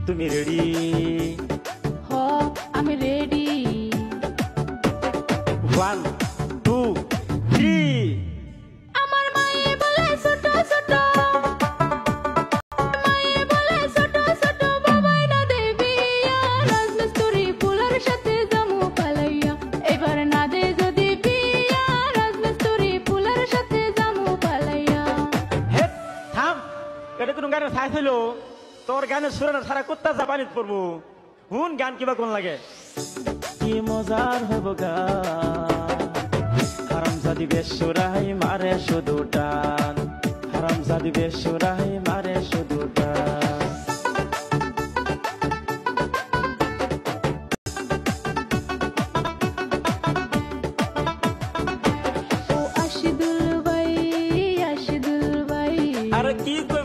তুমি রেডি? হ আমি রেডি। 1 2 3 আমার মায়ে বলে ছোট ছোট, মায়ে বলে ছোট ছোট বাবাই না দেবী রাজমিস্ত্রি ফুলের সাথে জামু পালাইয়া, এবার না দে যদি বিয়া রাজমিস্ত্রি ফুলের সাথে জামু পালাইয়া। হে থাম, এটা কোন গানের সাইজ হইলো? তোর গানের সুরানো সারা কুত্তা জাপানিত পড়বো। হুন গান কিবা কোন লাগে? কি মজার হইব গান, হারামজাদি বেসুরাই মারে শুধু টান, হারামজাদি বেসুরাই মারে শুধু টান। ও আশিদুল ভাই, আশিদুল ভাই, আরে কি কইবা